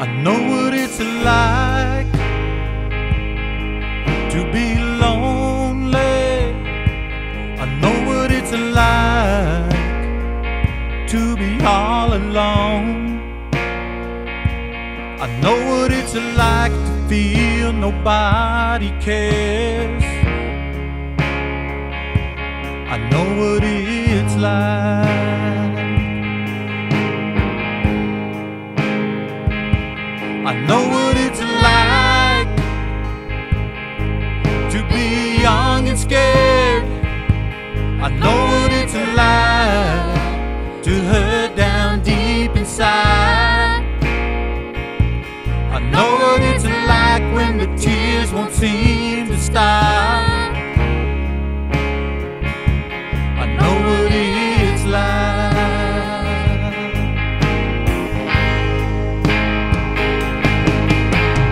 I know what it's like to be lonely. I know what it's like to be all alone. I know what it's like to feel nobody cares. I know what it's like. I know what it's like to be young and scared. I know what it's like to hurt down deep inside. I know what it's like when the tears won't seem to stop. I know what it's like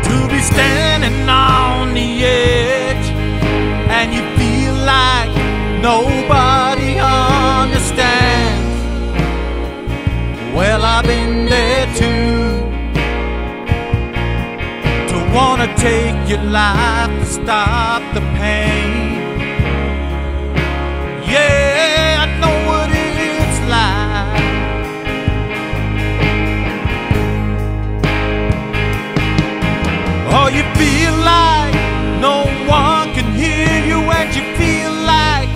to be standing on the edge and you feel like nobody understands. Well, I've been there too. Wanna take your life to stop the pain. Yeah, I know what it's like. Oh, you feel like no one can hear you, and you feel like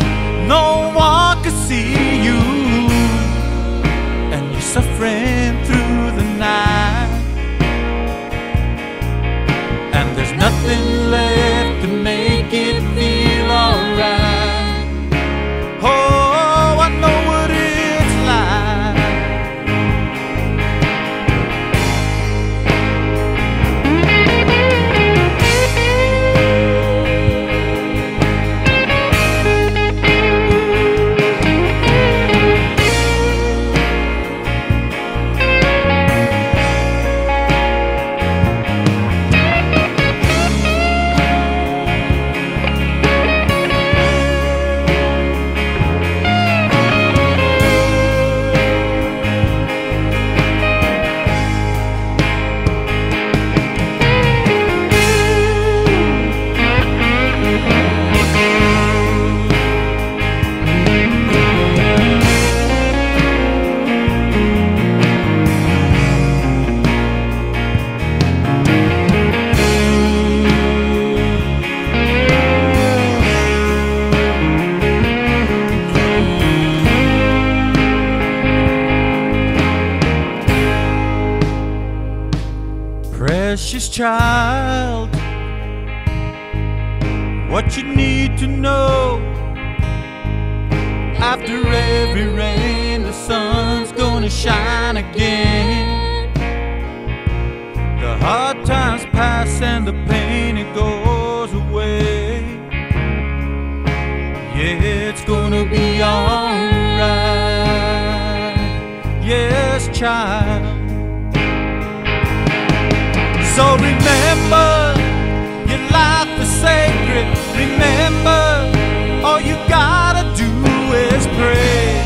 no one can see you, and you're suffering through the night. And there's nothing left to make it feel alright. Oh, I know what it's like. Precious child, what you need to know: after every rain, the sun's gonna shine again. The hard times pass and the pain, it goes away. Yeah, it's gonna be alright. Yes, child. So remember, your life is sacred. Remember, all you gotta do is pray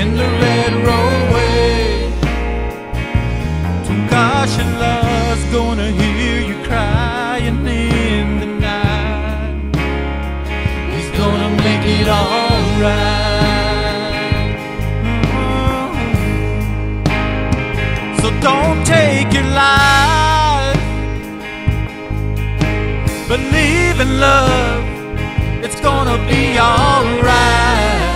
in the red roadway. To gosh, your love's gonna hear you crying in the night. He's gonna make it alright. So don't take your life, believe in love, it's gonna be alright.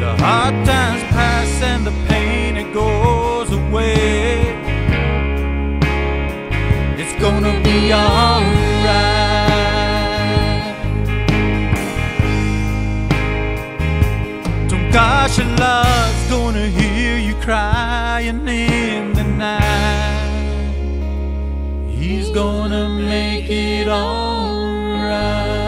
The hard times pass and the pain, it goes away. It's gonna be alright. Gosh, your love's gonna hear you crying in the night. He's gonna make it alright.